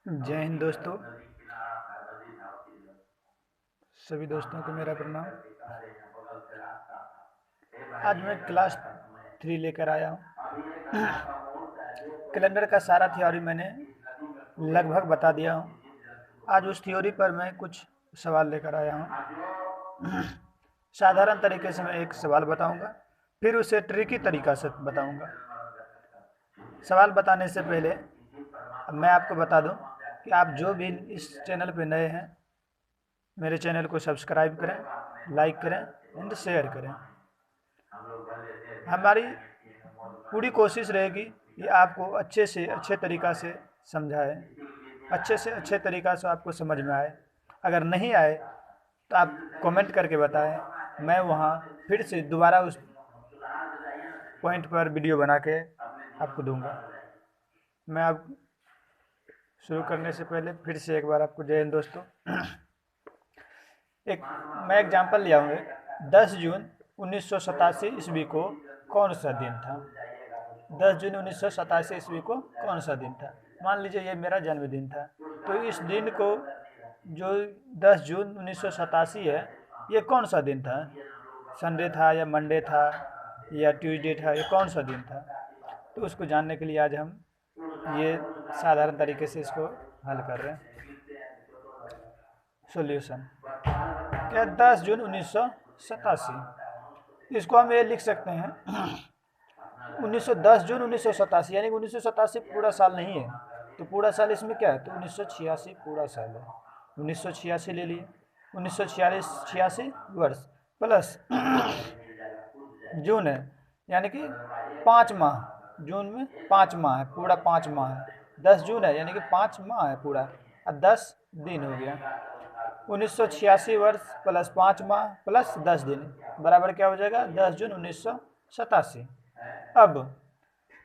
जय हिंद दोस्तों। सभी दोस्तों को मेरा प्रणाम। आज मैं क्लास 3 लेकर आया हूँ। कैलेंडर का सारा थ्योरी मैंने लगभग बता दिया हूँ। आज उस थ्योरी पर मैं कुछ सवाल लेकर आया हूँ। साधारण तरीके से मैं एक सवाल बताऊंगा, फिर उसे ट्रिकी तरीका से बताऊंगा। सवाल बताने से पहले मैं आपको बता दूं कि आप जो भी इस चैनल पे नए हैं, मेरे चैनल को सब्सक्राइब करें, लाइक करें एंड शेयर करें। हमारी पूरी कोशिश रहेगी कि आपको अच्छे से अच्छे तरीक़ा से समझाएं, अच्छे से अच्छे तरीक़ा से आपको समझ में आए। अगर नहीं आए तो आप कमेंट करके बताएं, मैं वहाँ फिर से दोबारा उस पॉइंट पर वीडियो बना के आपको दूंगा। मैं अब शुरू करने से पहले फिर से एक बार आपको जय हिंद दोस्तों। मैं एग्जाम्पल लिया हूँ। 10 जून 1987 ईस्वी को कौन सा दिन था? 10 जून 1987 ईस्वी को कौन सा दिन था? मान लीजिए ये मेरा जन्मदिन था, तो इस दिन को जो 10 जून 1987 है, ये कौन सा दिन था? संडे था या मंडे था या ट्यूसडे था? ये कौन सा दिन था? तो उसको जानने के लिए आज हम ये साधारण तरीके से इसको हल कर रहे हैं। सॉल्यूशन क्या? 10 जून 1987, इसको हम ये लिख सकते हैं 10 जून 1987, यानी कि 1987 पूरा साल नहीं है, तो पूरा साल इसमें क्या है? तो 1986 पूरा साल है। 1986 ले लिए। 1986 वर्ष प्लस जून है, यानी कि 5 माह। जून में 5 माह है, पूरा 5 माह है। 10 जून है यानी कि 5 माह है पूरा, और 10 दिन हो गया। 1986 वर्ष प्लस 5 माह प्लस 10 दिन बराबर क्या हो जाएगा? 10 जून 1987। अब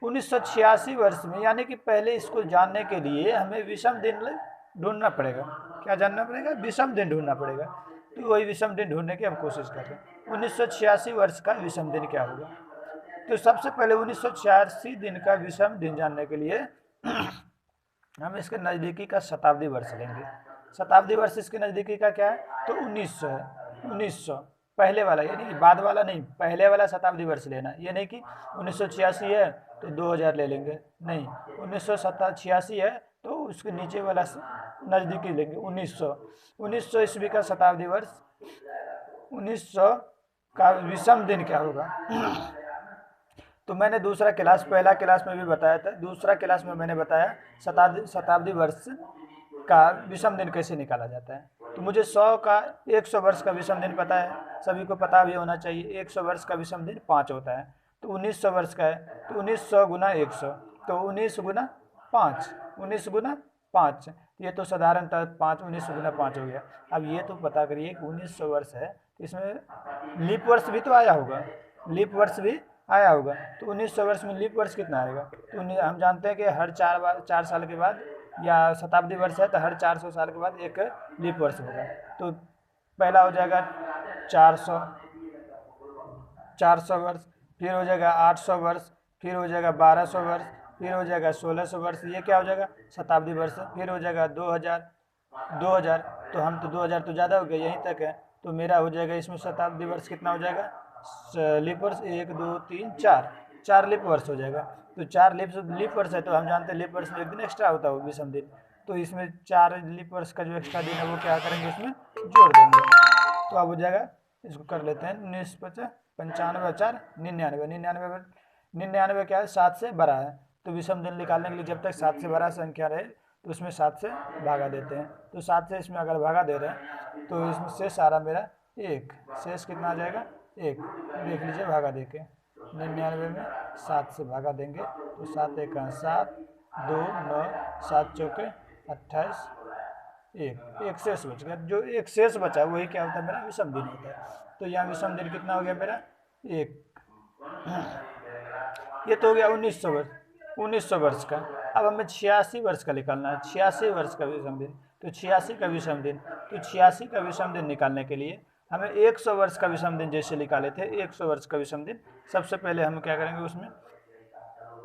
1986 वर्ष में, यानी कि पहले इसको जानने के लिए हमें विषम दिन ढूंढना पड़ेगा। क्या जानना पड़ेगा? विषम दिन ढूंढना पड़ेगा। तो वही विषम दिन ढूंढने की हम कोशिश कर रहे हैं। 1986 वर्ष का विषम दिन क्या होगा? तो सबसे पहले 1986 दिन का विषम दिन जानने के लिए हम इसके नज़दीकी का शताब्दी वर्ष लेंगे। शताब्दी वर्ष इसके नज़दीकी का क्या है? तो 1900 है। 1900 पहले वाला, यानी बाद वाला नहीं, पहले वाला शताब्दी वर्ष लेना। ये नहीं कि 1986 है तो 2000 ले लेंगे, नहीं। 1986 है तो उसके नीचे वाला नज़दीकी लेंगे, 1900। 1900 ईस्वी का शताब्दी वर्ष, 1900 का विषम दिन क्या होगा? तो मैंने दूसरा क्लास, पहला क्लास में भी बताया था, दूसरा क्लास में मैंने बताया शताब्दी वर्ष का विषम दिन कैसे निकाला जाता है। तो मुझे 100 वर्ष का विषम दिन पता है, सभी को पता भी होना चाहिए। 100 वर्ष का विषम दिन 5 होता है। तो 1900 वर्ष का है तो 1900 गुना 100, तो 19 गुना 5, 19 गुना 5। ये तो साधारणतः 5, 19 गुना 5 हो गया। अब ये तो पता करिए कि 1900 वर्ष है तो इसमें लीप वर्ष भी तो आया होगा, लीप वर्ष भी आया होगा। तो 1900 वर्ष में लीप वर्ष कितना आएगा? तो हम जानते हैं कि हर 4 साल के बाद, या शताब्दी वर्ष है तो हर 400 साल के बाद एक लीप वर्ष होगा। तो पहला हो जाएगा 400 वर्ष, फिर हो जाएगा 800 वर्ष, फिर हो जाएगा 1200 वर्ष, फिर हो जाएगा 1600 वर्ष। ये क्या हो जाएगा? शताब्दी वर्ष। फिर हो जाएगा 2000। तो हम तो 2000 तो ज़्यादा हो गया, यहीं तक है। तो मेरा हो जाएगा इसमें शताब्दी वर्ष कितना हो जाएगा? लीप वर्ष 1 2 3 4 लीप वर्ष हो जाएगा। तो 4 लीप वर्ष है तो हम जानते हैं लीप वर्ष में एक दिन एक्स्ट्रा होता है, विषम दिन। तो इसमें 4 लीप वर्ष का जो एक्स्ट्रा दिन है वो क्या करेंगे? इसमें जोड़ देंगे। तो अब हो जाएगा, इसको कर लेते हैं, 19 50 95 4 99। 99 क्या है? 7 से बड़ा है। तो विषम दिन निकालने के लिए जब तक 7 से बड़ा संख्या रहे तो उसमें 7 से भागा देते हैं। तो 7 से इसमें अगर भागा दे रहे हैं तो इसमें शेष आ रहा मेरा 1। शेष कितना आ जाएगा? 1। देख लीजिए भागा दे के, 99 में 7 से भागा देंगे तो 7 1 7, 2 9, 7 चौके 28, एक शेष बच गया। जो एक शेष बचा वही क्या होता है? मेरा विषम दिन होता है। तो यहाँ विषम दिन कितना हो गया मेरा? 1। ये तो हो गया 1900 वर्ष का। अब हमें 86 वर्ष का निकालना है, 86 वर्ष का विषम दिन। तो 86 का विषम दिन, तो 86 का विषम दिन निकालने के लिए हमें 100 वर्ष का विषम दिन जैसे निकाले थे, 100 वर्ष का विषम दिन सबसे पहले हम क्या करेंगे? उसमें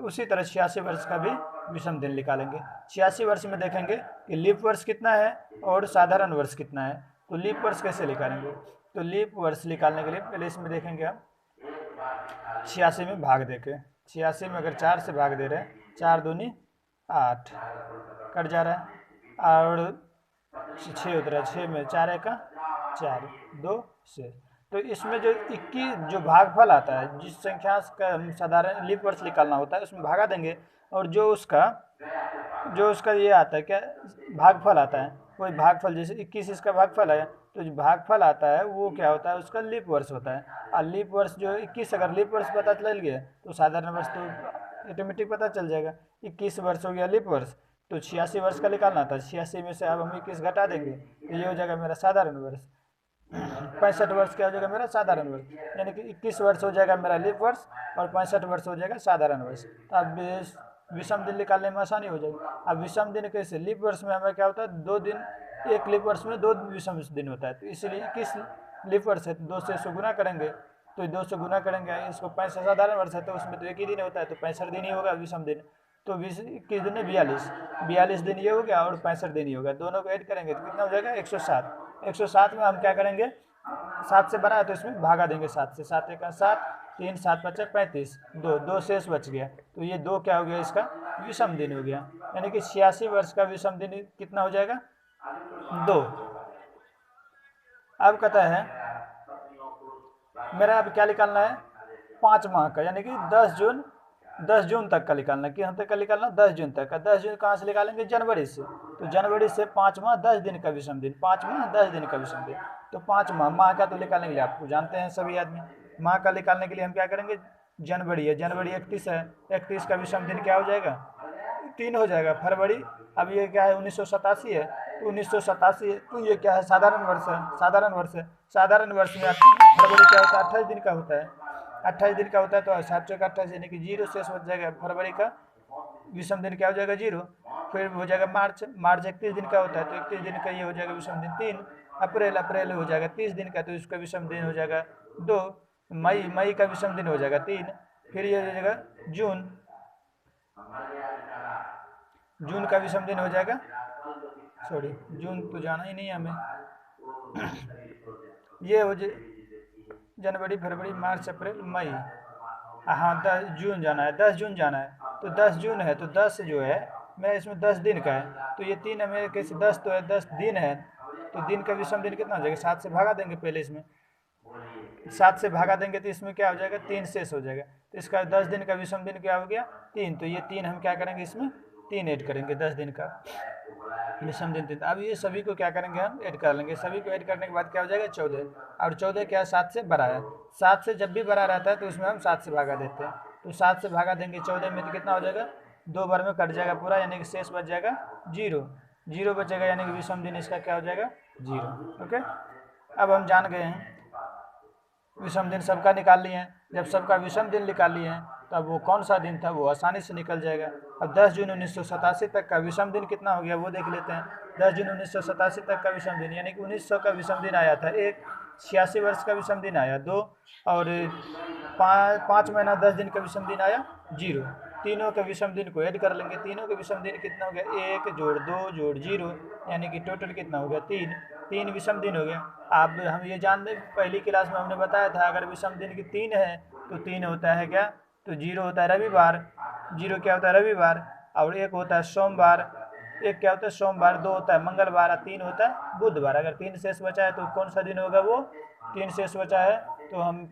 उसी तरह 86 वर्ष का भी विषम दिन निकालेंगे। 86 वर्ष में देखेंगे कि लीप वर्ष कितना है और साधारण वर्ष कितना है। तो लीप वर्ष कैसे निकालेंगे, तो लीप वर्ष निकालने के लिए पहले इसमें देखेंगे हम 86 में भाग देके, 86 में अगर 4 से भाग दे रहे हैं, 4 दूनी 8 कट जा रहा है और 6 उतरा, 6 में 4 एका 4, 2 से। तो इसमें जो 21 जो भागफल आता है, जिस संख्या का साधारण लीप वर्ष निकालना होता है उसमें भागा देंगे, और जो उसका ये आता है क्या भागफल आता है, कोई भागफल जैसे 21 इसका भागफल है, तो जो भागफल आता है वो क्या होता है, उसका लीप वर्ष होता है। और लीप वर्ष जो 21 अगर लीप वर्ष पता चल गया तो साधारण वर्ष तो ऑटोमेटिक पता चल जाएगा। 21 वर्ष हो गया लीप वर्ष, तो 86 वर्ष का निकालना था, 86 में से अब हम 21 घटा देंगे तो ये हो जाएगा मेरा साधारण वर्ष। 65 वर्ष क्या हो जाएगा मेरा साधारण वर्ष, यानी कि 21 वर्ष हो जाएगा मेरा लीप वर्ष और 65 वर्ष हो जाएगा साधारण वर्ष। तो अब विषम दिन निकालने में आसानी हो जाएगी। अब विषम दिन कैसे, लीप वर्ष में हमें क्या होता है 2 दिन, एक लीप वर्ष में 2 विषम दिन होता है, तो इसलिए 21 लीप वर्ष है तो 2 से इसको गुना करेंगे, तो 2 से गुना करेंगे, इसको 65 साधारण वर्ष है तो उसमें तो एक ही दिन होता है, तो 65 दिन ही होगा विषम दिन। तो 21 दिन है 42 दिन ये हो गया और 65 दिन ही होगा, दोनों को ऐड करेंगे तो कितना हो जाएगा 107। 107 में हम क्या करेंगे, 7 से बड़ा है तो इसमें भागा देंगे, 7 से, 7 एका 7, 3 7 5 35, 2 शेष बच गया, तो ये 2 क्या हो गया इसका विषम दिन हो गया, यानी कि 86 वर्ष का विषम दिन कितना हो जाएगा 2। अब कहता है मेरा अब क्या निकालना है 5 माह का, यानी कि 10 जून तक का निकालना, कि हम तक का निकालना 10 जून तक का। 10 जून कहाँ से निकालेंगे, जनवरी से, तो जनवरी से 5 माह 10 दिन का विषम दिन, 5 माह 10 दिन का विषम दिन। तो 5 माह का तो निकालने के लिए आपको जानते हैं सभी आदमी, माह का निकालने के लिए हम क्या करेंगे, जनवरी है, जनवरी 31 है, 31 का विषम दिन क्या हो जाएगा 3 हो जाएगा। फरवरी, अब ये क्या है 1987 है, तो 1987 तो ये क्या है साधारण वर्ष है, साधारण वर्ष में फरवरी क्या होता है 28 दिन का होता है, 28 दिन का होता है, तो 7 चौका 28 यानी कि 0 शेष बच जाएगा, फरवरी का विषम दिन क्या हो जाएगा 0। फिर हो जाएगा मार्च 31 दिन का होता है, तो 31 दिन का ये हो जाएगा विषम दिन 3। अप्रैल हो जाएगा 30 दिन का, तो इसका विषम दिन हो जाएगा 2। मई का विषम दिन हो जाएगा 3। फिर ये हो जाएगा जून का विषम दिन हो जाएगा, सॉरी जून तो जाना ही नहीं है हमें, ये हो जनवरी फरवरी मार्च अप्रैल मई, हाँ 10 जून जाना है, 10 जून जाना है, तो 10 जून है तो 10 जो है मेरा इसमें 10 दिन का है, तो ये 3 है मेरे कैसे 10 तो है 10 दिन है, तो दिन का विषम दिन कितना हो जाएगा 7 से भागा देंगे, पहले इसमें 7 से भागा देंगे तो इसमें क्या हो जाएगा 3 शेष हो जाएगा, तो इसका 10 दिन का विषम दिन क्या हो गया 3, तो ये 3 हम क्या करेंगे इसमें 3 ऐड करेंगे 10 दिन का विषम दिन 3। अब ये सभी को क्या करेंगे हम ऐड कर लेंगे, सभी को ऐड करने के बाद क्या हो जाएगा 14, और 14 क्या 7 से बड़ा है, 7 से जब भी बड़ा रहता है तो उसमें हम 7 से भागा देते हैं, तो 7 से भागा देंगे 14 में तो कितना हो जाएगा 2 बार में कट जाएगा पूरा, यानी कि शेष बच जाएगा 0 बचेगा, यानी कि विषम दिन इसका क्या हो जाएगा 0। ओके, अब हम जान गए हैं विषम दिन सबका निकाल लिए हैं, जब सबका विषम दिन निकाल लिए हैं तब वो कौन सा दिन था वो आसानी से निकल जाएगा। अब 10 जून 1987 तक का विषम दिन कितना हो गया वो देख लेते हैं। 10 जून 1987 तक का विषम दिन यानी कि 1900 का विषम दिन आया था 1, 86 वर्ष का विषम दिन आया 2, और 5 महीना 10 दिन का विषम दिन आया 0। तीनों के विषम दिन को ऐड कर लेंगे, तीनों के विषम दिन कितना हो गया 1 जोड़ 2 जोड़ 0, यानी कि टोटल कितना हो गया 3 विषम दिन हो गया। अब हम ये जान लें पहली क्लास में हमने बताया था अगर विषम दिन की 3 है तो 3 होता है क्या, तो 0 होता है रविवार, 0 क्या होता है रविवार, और 1 होता है सोमवार, 1 क्या होता है सोमवार, 2 होता है मंगलवार, और 3 होता है बुधवार। अगर 3 शेष बचा है तो कौन सा दिन होगा वो 3 शेष बचा है, तो हमें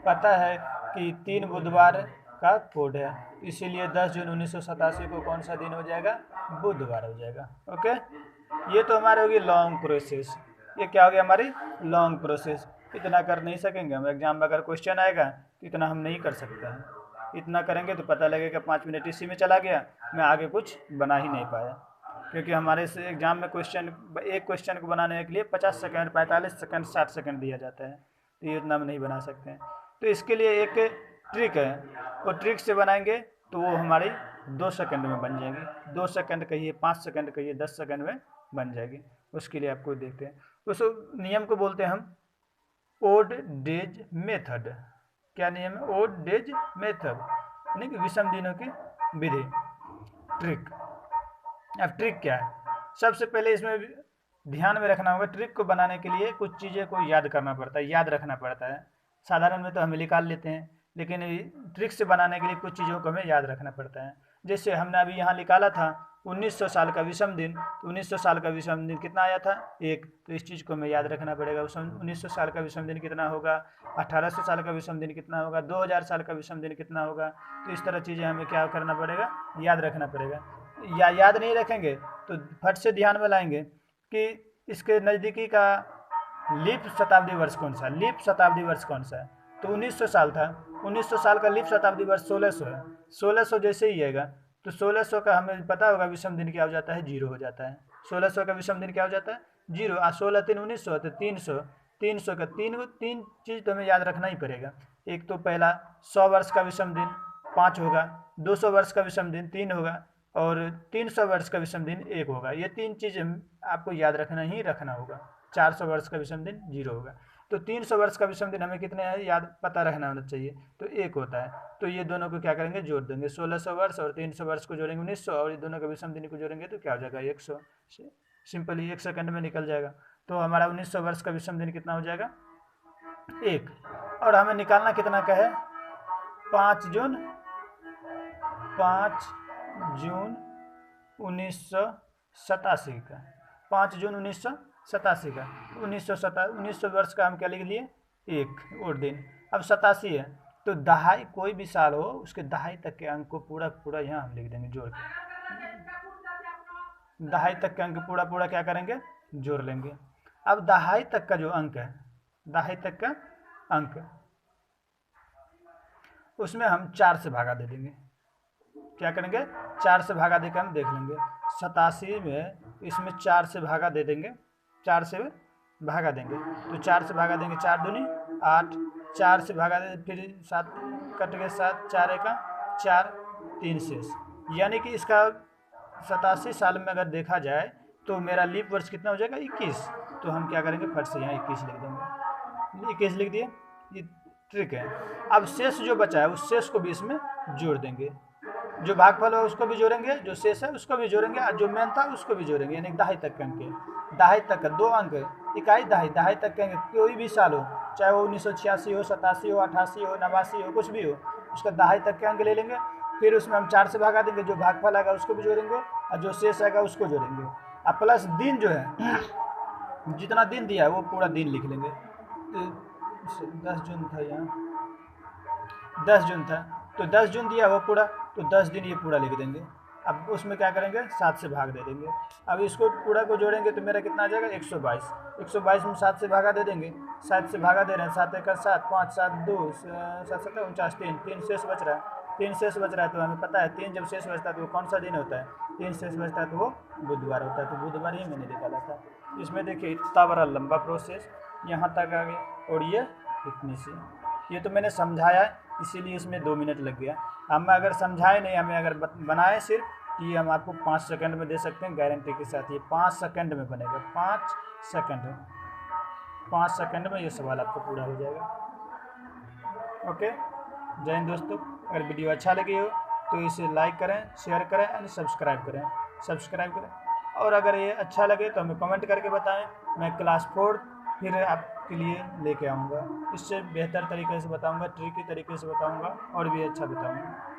पता है कि 3 बुधवार का कोड है, इसीलिए 10 जून 1987 को कौन सा दिन हो जाएगा बुधवार हो जाएगा। ओके, ये तो हमारी होगी लॉन्ग प्रोसेस, ये क्या हो गया हमारी लॉन्ग प्रोसेस। इतना कर नहीं सकेंगे हम, एग्जाम में अगर क्वेश्चन आएगा तो इतना हम नहीं कर सकते हैं, इतना करेंगे तो पता लगेगा 5 मिनट इसी में चला गया, मैं आगे कुछ बना ही नहीं पाया, क्योंकि हमारे से एग्जाम में एक क्वेश्चन को बनाने के लिए 50 सेकंड 45 सेकंड 60 सेकंड दिया जाता है, तो ये इतना हम नहीं बना सकते हैं। तो इसके लिए एक ट्रिक है, वो ट्रिक से बनाएंगे तो वो हमारी 2 सेकंड में बन जाएगी, 2 सेकंड कहिए 5 सेकंड कहिए 10 सेकंड में बन जाएगी। उसके लिए आपको देखते हैं, उस नियम को बोलते हैं हम ओड डेज मेथड। क्या नियम है? ओड डेज मेथड, यानी कि विषम दिनों की विधि, ट्रिक। अब ट्रिक क्या है? सबसे पहले इसमें ध्यान में रखना होगा, ट्रिक को बनाने के लिए कुछ चीज़ें को याद करना पड़ता है, याद रखना पड़ता है। साधारण में तो हम निकाल लेते हैं, लेकिन ट्रिक से बनाने के लिए कुछ चीज़ों को हमें याद रखना पड़ता है। जैसे हमने अभी यहाँ निकाला था 1900 साल का विषम दिन, तो 1900 साल का विषम दिन कितना आया था? 1। तो इस चीज़ को हमें याद रखना पड़ेगा। 1900 साल का विषम दिन कितना होगा? 1800 साल का विषम दिन कितना होगा? 2000 साल का विषम दिन कितना होगा? तो इस तरह चीज़ें हमें क्या करना पड़ेगा? याद रखना पड़ेगा। या याद नहीं रखेंगे तो फट से ध्यान में लाएंगे कि इसके नज़दीकी का लीप शताब्दी वर्ष कौन सा है, लीप शताब्दी वर्ष कौन सा है? तो 1900 साल था, 1900 साल का लीप शताब्दी वर्ष 1600 है। 1600 जैसे ही आएगा तो 1600 का हमें पता होगा विषम दिन क्या हो जाता है? 0 हो जाता है। 1600 का विषम दिन क्या हो जाता है? 0। 16 3 1900 तो 300, 300 का तीन चीज़ तो हमें याद रखना ही पड़ेगा। एक तो पहला 100 वर्ष का विषम दिन 5 होगा, 200 वर्ष का विषम दिन 3 होगा, और 300 वर्ष का विषम दिन 1 होगा। ये 3 चीज़ें आपको याद रखना ही रखना होगा। 400 वर्ष का विषम दिन 0 होगा। तो 300 वर्ष का विषम दिन हमें कितने हैं याद पता रखना होना चाहिए? तो 1 होता है। तो ये दोनों को क्या करेंगे? जोड़ देंगे। 1600 वर्ष और 300 वर्ष को जोड़ेंगे 1900, और ये दोनों का विषम दिन को जोड़ेंगे तो क्या हो जाएगा? 100। सिंपली 1 सेकंड में निकल जाएगा। तो हमारा 1900 वर्ष का विषम दिन कितना हो जाएगा? 1। और हमें निकालना कितना का है? 5 जून 1987 का, 5 जून 1987 का। 1900 वर्ष का हम क्या लिख लिए? 1 और दिन। अब 87 है तो दहाई, कोई भी साल हो उसके दहाई तक के अंक को पूरा पूरा यहाँ हम लिख देंगे जोड़ के। दहाई तक के अंक पूरा पूरा क्या करेंगे? जोड़ लेंगे। अब दहाई तक का जो अंक है, दहाई तक का अंक, उसमें हम 4 से भागा दे देंगे। क्या करेंगे? 4 से भागा देकर हम देख लेंगे। 87 में इसमें 4 से भागा दे देंगे, 4 से भागा देंगे तो 4 से भागा देंगे, 4 दूनी 8, 4 से भागा दे, फिर 7 कट गए, 7 4 एका 4, 3 शेष। यानी कि इसका 87 साल में अगर देखा जाए तो मेरा लीप वर्ष कितना हो जाएगा? 21। तो हम क्या करेंगे? फट से यहाँ 21 लिख देंगे। 21 लिख दिए। ये ट्रिक है। अब शेष जो बचा है उस शेष को भी इसमें जोड़ देंगे। जो भागफल है उसको भी जोड़ेंगे, जो शेष है उसको भी जोड़ेंगे, और जो मेन था उसको भी जोड़ेंगे। यानी दहाई तक के अंक, दहाई तक का 2 अंक, इकाई दहाई, दहाई तक के अंक कोई भी साल हो, चाहे वो 1986 हो, 87 हो, 88 हो, 89 हो, कुछ भी हो, उसका दहाई तक के अंक ले लेंगे। फिर उसमें हम 4 से भागा देंगे, जो भागफल आएगा उसको भी जोड़ेंगे, और जो शेष आएगा उसको जोड़ेंगे। अब प्लस दिन जो है, जितना दिन दिया है वो पूरा दिन लिख लेंगे। 10 जून था यहाँ, 10 जून था तो 10 जून दिया वो पूरा, तो 10 दिन ये पूरा लिख देंगे। अब उसमें क्या करेंगे? 7 से भाग दे देंगे। अब इसको पूरा को जोड़ेंगे तो मेरा कितना आ जाएगा? 122। 122 में 7 से भागा दे देंगे, 7 से भागा दे रहे हैं, 7 एका 7, 5 7 2 7 7 49, 3 शेष बच रहा है। 3 शेष बच रहा है तो हमें पता है 3 जब शेष बचता है तो वो कौन सा दिन होता है? 3 शेष बचता है तो वो बुधवार होता है। तो बुधवार ही मैंने निकाला था। इसमें देखिए इतना बड़ा लंबा प्रोसेस यहाँ तक आ गया, और ये इतनी सी, ये तो मैंने समझाया इसीलिए इसमें 2 मिनट लग गया। हम अगर समझाए नहीं, हमें अगर बनाए सिर्फ, कि ये हम आपको 5 सेकंड में दे सकते हैं गारंटी के साथ। ये 5 सेकंड में बनेगा, 5 सेकंड, 5 सेकंड में ये सवाल आपको पूरा हो जाएगा। ओके, जय हिंद दोस्तों। अगर वीडियो अच्छा लगी हो तो इसे लाइक करें, शेयर करें एंड सब्सक्राइब करें। और अगर ये अच्छा लगे तो हमें कमेंट करके बताएं। मैं क्लास 4 फिर आपके लिए लेके आऊँगा, इससे बेहतर तरीके से बताऊँगा, ट्रिकी तरीके से बताऊँगा, और भी अच्छा बताऊँगा।